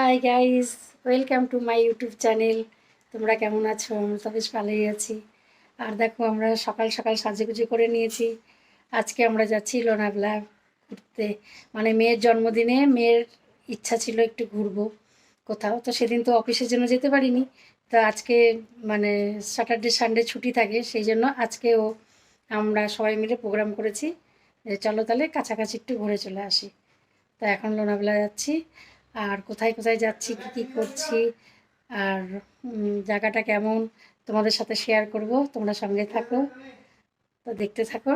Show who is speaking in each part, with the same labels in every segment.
Speaker 1: Hi guys, welcome to my YouTube channel. তোমরা কেমন আছো? আমরা তো বেশ ভালোই আছি। আর দেখো, আমরা সকাল সকাল সাজুগুজু করে নিয়েছি। আজকে আমরা যাচ্ছি লোনাভলা ঘুরতে। মানে মেয়ের জন্মদিনে মেয়ের ইচ্ছা ছিল একটু ঘুরবো কোথাও। তো সেদিন তো অফিসের জন্য যেতে পারিনি। তো আজকে মানে স্যাটারডে সানডে ছুটি থাকে, সেই জন্য আজকেও আমরা সবাই মিলে প্রোগ্রাম করেছি যে চলো তাহলে কাছাকাছি একটু ঘুরে চলে আসি। তো এখন লোনাভলা যাচ্ছি। আর কোথায় কোথায় যাচ্ছি, কী কী করছি, আর জায়গাটা কেমন তোমাদের সাথে শেয়ার করব। তোমরা সঙ্গে থাকো, তো দেখতে থাকো।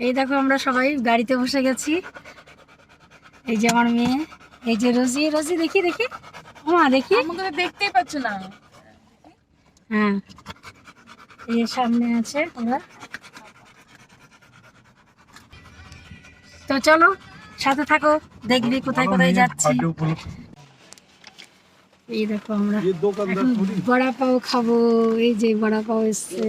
Speaker 1: এই দেখো, আমরা সবাই গাড়িতে বসে গেছি। এই যে আমার মেয়ে, এই যে রোজি। রোজি দেখি দেখি, মা দেখি,
Speaker 2: আমাকে তো দেখতেই পাচ্ছ না।
Speaker 1: হ্যাঁ এই যে সামনে আছে ওরা। তো চলো সাথে থাকো, দেখবি কোথায় কোথায় যাচ্ছি। এই দেখো, আমরা এখন বড়া পাও খাবো। এই যে বড়া পাও এসছে।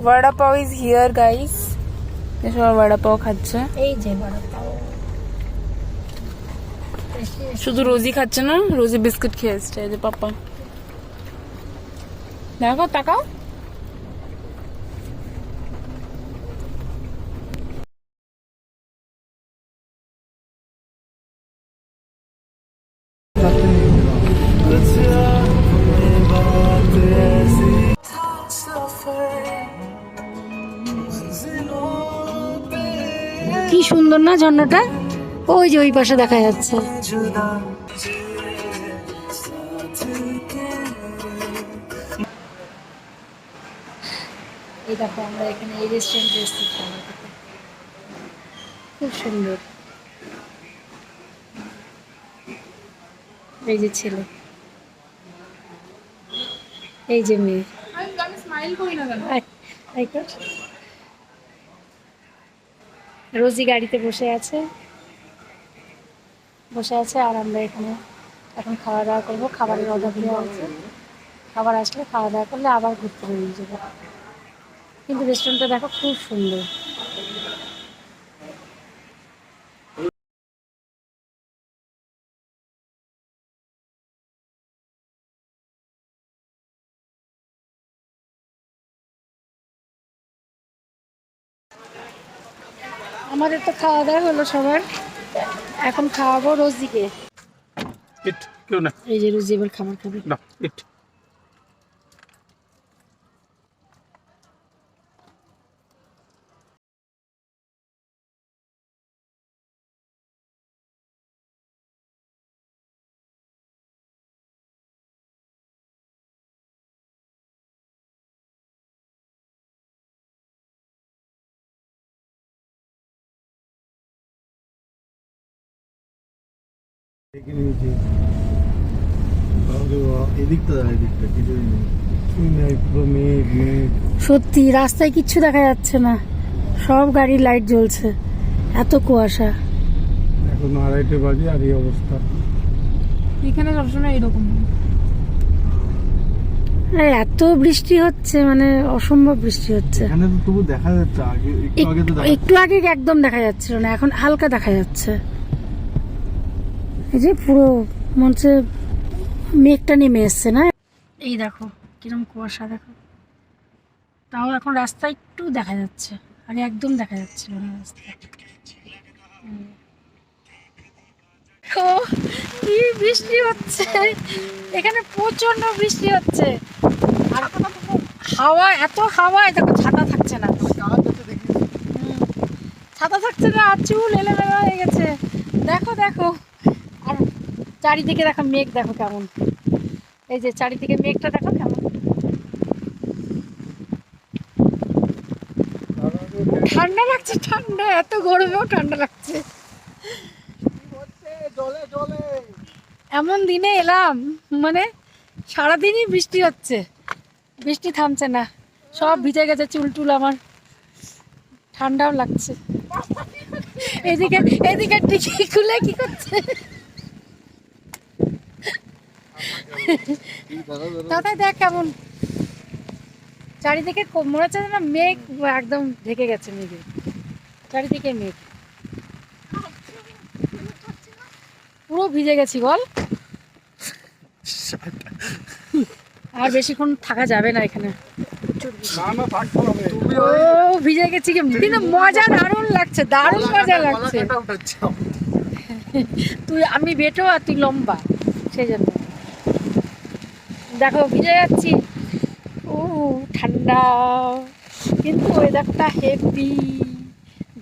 Speaker 2: বড়া পাও ইজ হিয়ার গাইস। সবাই বড়া পাও খাচ্ছে।
Speaker 1: এই যে বড়া পাও।
Speaker 2: শুধু রোজি খাচ্ছে না, রোজি বিস্কুট খেয়ে এসছে। এই যে পাপা দেখো, তাকাও।
Speaker 1: কি সুন্দর না ঝর্ণাটা, ওই যে ওই পাশে দেখা যাচ্ছে। এই দেখো, আমরা এখানে এই রেস্টুরেন্টে এসেছি খাবার খেতে। খুব সুন্দর। এই যে ছেলে, এই যে মেয়ে।
Speaker 2: আমি স্মাইল করি না কেন?
Speaker 1: রোজি গাড়িতে বসে আছে, আর আমরা এখানে এখন খাওয়া দাওয়া করবো। খাবারের অর্ডার দেওয়া আছে, খাবার আসলে খাওয়া দাওয়া করলে আবার ঘুরতে বেরিয়ে যাবো। কিন্তু রেস্টুরেন্টটা দেখো খুব সুন্দর। আমাদের তো খাওয়া দাওয়া হলো সবার, এখন খাওয়াবো রোজিকে। এই যে রোজি এবার খাবার খাবে। সত্যি রাস্তায় কিচ্ছু দেখা যাচ্ছে না, সব গাড়ির লাইট জ্বলছে, এত কুয়াশা।
Speaker 3: এখন 2:30 বাজে আর এই অবস্থা।
Speaker 2: এখানে সবসময় এরকম।
Speaker 1: এত বৃষ্টি হচ্ছে, মানে অসম্ভব বৃষ্টি হচ্ছে।
Speaker 3: এখানে তো তবু দেখা যাচ্ছে, আগে একটু আগে তো
Speaker 1: একটু আগে একদম দেখা যাচ্ছিল না, এখন হালকা দেখা যাচ্ছে। এই যে পুরো মনে হচ্ছে মেঘটা নেমে এসছে না। এই দেখো কিরম কুয়াশা, দেখো। তাও এখন রাস্তা একটু দেখা যাচ্ছে, আগে একদম দেখা যাচ্ছিল না রাস্তায়। ও কি বৃষ্টি হচ্ছে এখানে, প্রচন্ড বৃষ্টি হচ্ছে। আর হাওয়া, এত হাওয়া, দেখো ছাতা থাকছে না। ছাতা থাকছে না, আর চুল এলোমেলো হয়ে গেছে। দেখো দেখো, আর চারিদিকে দেখো মেঘ, দেখো কেমন। এই যে চারিদিকে মেঘটা দেখো কেমন। ঠান্ডা লাগছে, ঠান্ডা, এত গরমেও ঠান্ডা লাগছে। এমন দিনে এলাম, মানে সারাদিনই বৃষ্টি হচ্ছে, বৃষ্টি থামছে না, সব ভিজে গেছে চুল টুল আমার, ঠান্ডাও লাগছে। এদিকে এদিকে টিকি খুলে কি করছে দাদা, দেখ কেমন চারিদিকে, মনে হচ্ছে না মেঘ একদম ঢেকে গেছে, মেঘে চারিদিকে মেঘ। পুরো ভিজে গেছি বল। আর বেশিক্ষণ থাকা যাবে না এখানে। ও ভিজে গেছি কিন্তু মজা দারুণ লাগছে, দারুণ মজা লাগছে। তুই আমি বেটো আর তুই লম্বা, সেই জন্য দেখো ভিজে যাচ্ছি। ও ঠান্ডা কিন্তু ওয়েদারটা হেভি,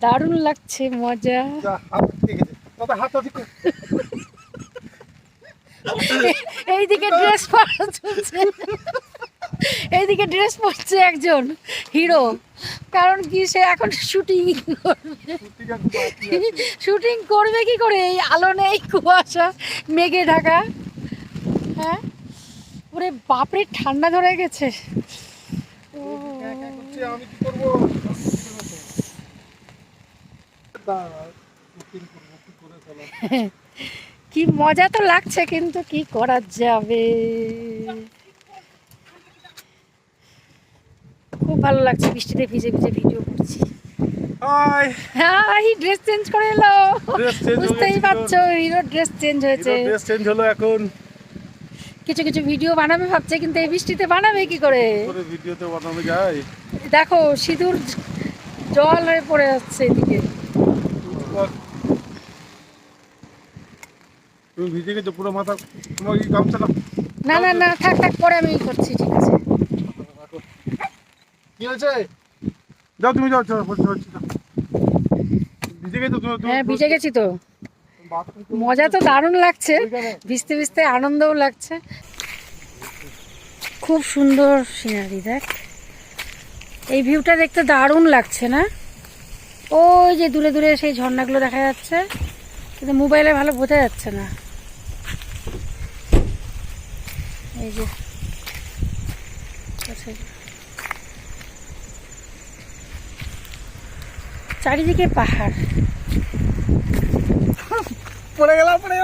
Speaker 1: দারুণ লাগছে, মজা। এইদিকে ড্রেস পরা চলছে, এইদিকে ড্রেস পরছে একজন হিরো, কারণ কি সে এখন শুটিং করবে। শুটিং করবে কি করে, এই আলো নেই, কুয়াশা মেঘে ঢাকা। হ্যাঁ ওরে বাপরে ঠান্ডা ধরে গেছে। কি মজা তো লাগছে কিন্তু কি করা যাবে। খুব ভালো লাগছে বৃষ্টিতে ভিজে ভিজে ভিডিও করছি। হাই ড্রেস চেঞ্জ করে এলো, বুঝতেই পারছো হিরো ড্রেস চেঞ্জ হয়েছে।
Speaker 3: ড্রেস চেঞ্জ হলো এখন।
Speaker 1: কিছু কিছু ভিডিও বানাবে ভাবছে কিন্তু এই বৃষ্টিতে বানাবে কি করে।
Speaker 3: ভিডিওতে বানানো যায়।
Speaker 1: দেখো সিঁদুর জল হয়ে পড়ে যাচ্ছে এদিকে।
Speaker 3: তুমি ভিজে গেছো পুরো মাথা, তোমার কি গামছা না?
Speaker 1: না না না থাক থাক, পরে আমি করছি, ঠিক আছে।
Speaker 3: কি হয়েছে? যাও তুমি যাও, চলো ভিজে গেছো তুমি?
Speaker 1: হ্যাঁ ভিজে গেছি তো, মজা তো দারুণ লাগছে, ভিজতে ভিজতে আনন্দও লাগছে। খুব সুন্দর সিনারি, দেখ এই ভিউটা দেখতে দারুণ লাগছে না? ওই যে দূরে দূরে সেই ঝর্ণাগুলো দেখা যাচ্ছে, কিন্তু মোবাইলে ভালো বোঝা যাচ্ছে না। এই যে চারিদিকে পাহাড়।
Speaker 3: পড়ে গেলাম, পড়ে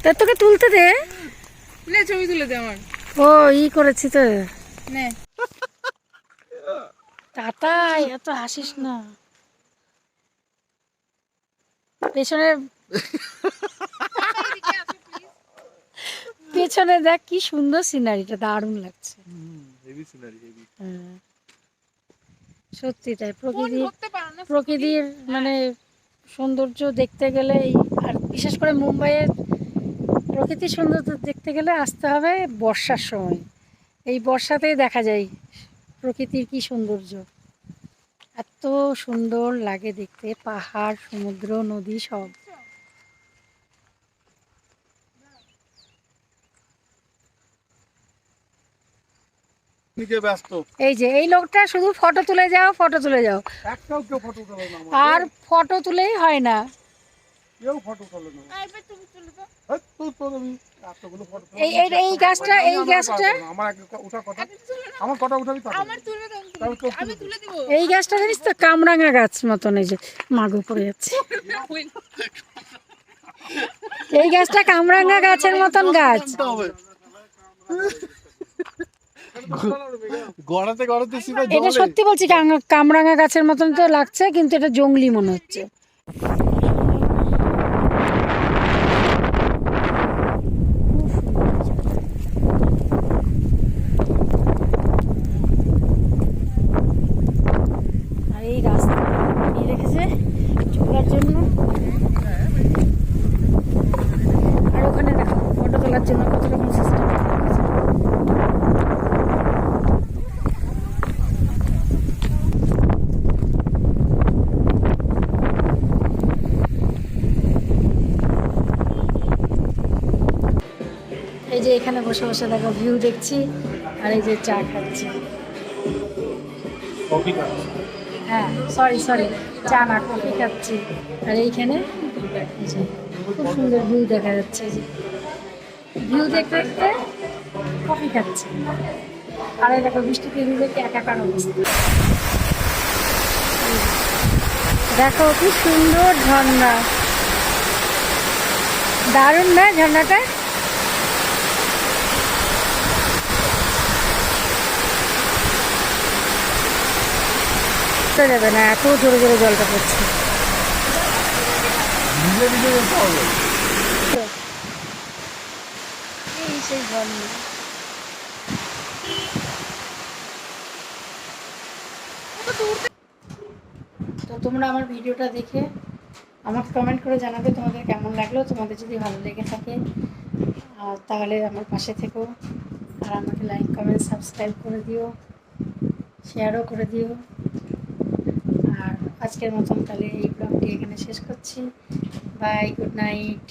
Speaker 1: তা তোকে তুলতে দে,
Speaker 2: ছবি তুলে দে আমার।
Speaker 1: ও ই করেছি তো।
Speaker 2: নে
Speaker 1: তাতাই এত হাসিস না, পেছনে পেছনে দেখ কি সুন্দর সিনারিটা, দারুণ লাগছে।
Speaker 3: Heavy scenery, heavy.
Speaker 1: হ্যাঁ সত্যি তাই, প্রকৃতির মানে সৌন্দর্য দেখতে গেলে আর বিশেষ করে মুম্বাইয়ের প্রকৃতির সৌন্দর্য দেখতে গেলে আসতে হবে বর্ষার সময়। এই বর্ষাতেই দেখা যায় প্রকৃতির কি সৌন্দর্য, এত সুন্দর লাগে দেখতে, পাহাড় সমুদ্র নদী সব।
Speaker 3: ব্যস্ত
Speaker 1: এই যে এই লোকটা শুধু ফটো তুলে যাও, ফটো তুলে যাও,
Speaker 3: একটাও কেউ ফটো তোলে না,
Speaker 1: আর ফটো তুলেই হয় না।
Speaker 3: কেউ ফটো তোলে না।
Speaker 1: এই এই এই গাছটা, এই গাছটা,
Speaker 3: আমার কথা উঠাবি,
Speaker 1: এই গাছটা জানিস তো কামরাঙা গাছ মতন, এই যে মাগো পড়ে যাচ্ছে। এই গাছটা কামরাঙা গাছের মতন গাছ।
Speaker 3: গড়াতে গড়াতে
Speaker 1: এটা সত্যি বলছি, কামরাঙা গাছের মতন তো লাগছে, কিন্তু এটা জঙ্গলি মনে হচ্ছে। আর এই রাস্তা বানিয়ে রেখেছে চলার জন্য, আর ওখানে দেখো ফটো তোলার জন্য কত রকম সিস্টেম। এই যে এখানে বসে বসে দেখো ভিউ দেখছি, আর এই যে চা খাচ্ছি। হ্যাঁ সরি সরি, চা না কফি খাচ্ছি। আর এইখানে এই যে খুব সুন্দর ভিউ দেখা যাচ্ছে, এই যে ভিউ দেখতে দেখতে কফি খাচ্ছি। আর এই দেখো বৃষ্টিতে ভিজে একাকার অবস্থা। দেখো কি সুন্দর ঝর্ণা, দারুণ না ঝর্ণাটা? যাবে না, এত জোরে জোরে জলটা পড়ছে। নিচেই ঝর্ণা। তো তোমরা আমার ভিডিওটা দেখে আমাকে কমেন্ট করে জানাবে তোমাদের কেমন লাগলো। তোমাদের যদি ভালো লেগে থাকে তাহলে আমার পাশে থেকো, আর আমাকে লাইক কমেন্ট সাবস্ক্রাইব করে দিও, শেয়ারও করে দিও। আর আজকের মতন তাহলে এই ব্লগটি এখানে শেষ করছি। Bye, good night.